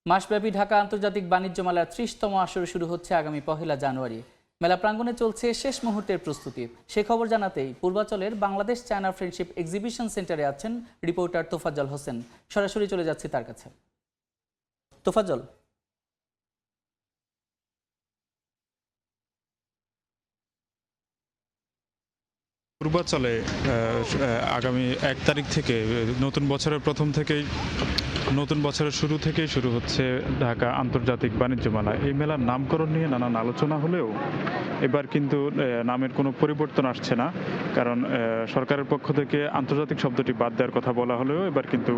মাসব্যাপী ঢাকা আন্তর্জাতিক বাণিজ্য মেলার ৩০তম আসর শুরু হচ্ছে আগামী ১ জানুয়ারি। মেলা প্রাঙ্গণে চলছে শেষ মুহূর্তের প্রস্তুতি। সে খবর জানাতেই পূর্বাচলের বাংলাদেশ চায়না ফ্রেন্ডশিপ এক্সিবিশন সেন্টারে আছেন রিপোর্টার তোফাজ্জল হোসেন। সরাসরি চলে যাচ্ছি তার কাছে। তোফাজ্জল, পূর্বাচলে আগামী ১ তারিখ থেকে নতুন বছরের প্রথম থেকেই নতুন বছরের শুরু থেকেই শুরু হচ্ছে ঢাকা আন্তর্জাতিক বাণিজ্য মেলা। এই মেলার নামকরণ নিয়ে নানান আলোচনা হলেও এবার কিন্তু নামের কোনো পরিবর্তন আসছে না, কারণ সরকারের পক্ষ থেকে আন্তর্জাতিক শব্দটি বাদ দেওয়ার কথা বলা হলেও এবার কিন্তু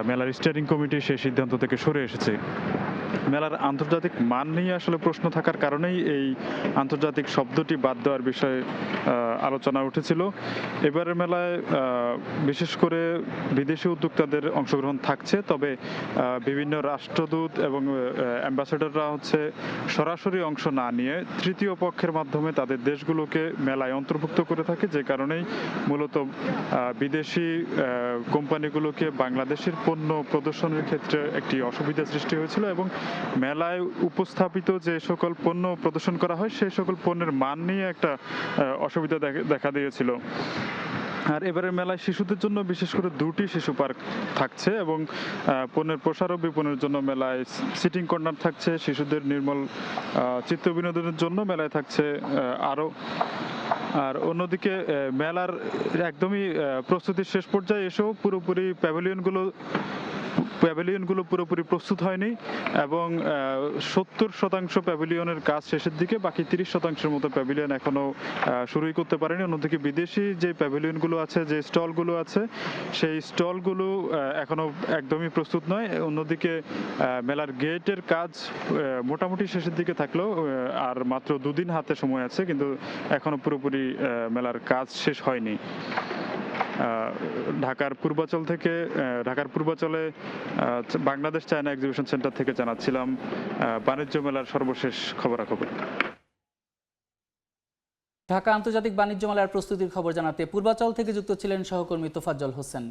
মেলার স্টিয়ারিং কমিটি সেই সিদ্ধান্ত থেকে সরে এসেছে। মেলার আন্তর্জাতিক মান নিয়ে আসলে প্রশ্ন থাকার কারণেই এই আন্তর্জাতিক শব্দটি বাদ দেওয়ার বিষয়ে আলোচনা উঠেছিল। এবারের মেলায় বিশেষ করে বিদেশি উদ্যোক্তাদের অংশগ্রহণ থাকছে, তবে বিভিন্ন রাষ্ট্রদূত এবং অ্যাম্বাসেডররা সরাসরি অংশ না নিয়ে তৃতীয় পক্ষের মাধ্যমে তাদের দেশগুলোকে মেলায় অন্তর্ভুক্ত করে থাকে, যে কারণেই মূলত বিদেশি কোম্পানিগুলোকে বাংলাদেশের পণ্য প্রদর্শনের ক্ষেত্রে একটি অসুবিধা সৃষ্টি হয়েছিল এবং মেলায় উপস্থাপিত যে সকল পণ্য প্রদর্শন করা হয় সেই সকল পণ্যের মান নিয়ে একটা অসুবিধা দেখা দিয়েছিল। আর এবারের মেলায় শিশুদের জন্য বিশেষ করে 2টি শিশু পার্ক থাকছে এবং পণ্যের প্রসার ও বিপণনের জন্য মেলায় সিটিং কর্নার থাকছে। শিশুদের নির্মল চিত্ত বিনোদনের জন্য মেলায় থাকছে আর অন্যদিকে মেলার একদমই প্রস্তুতির শেষ পর্যায়ে এসেও পুরোপুরি প্যাভিলিয়নগুলো পুরোপুরি প্রস্তুত হয়নি এবং 70% প্যাভিলিয়নের কাজ শেষের দিকে, বাকি 30% মতো প্যাভিলিয়ন এখনো শুরুই করতে পারেনি। অন্যদিকে বিদেশি যে প্যাভিলিয়নগুলো আছে, যে স্টলগুলো আছে, সেই স্টলগুলো এখনো একদমই প্রস্তুত নয়। অন্যদিকে মেলার গেটের কাজ মোটামুটি শেষের দিকে থাকলেও আর মাত্র 2 দিন হাতে সময় আছে, কিন্তু এখনো পুরোপুরি মেলার কাজ শেষ হয়নি। ঢাকার পূর্বাচলে বাংলাদেশ চায়না এক্সিবিশন সেন্টার থেকে জানাচ্ছিলাম বাণিজ্য মেলার সর্বশেষ খবরাখবর। ঢাকা আন্তর্জাতিক বাণিজ্য মেলার প্রস্তুতির খবর জানাতে পূর্বাচল থেকে যুক্ত ছিলেন সহকর্মী তোফাজ্জল হোসেন।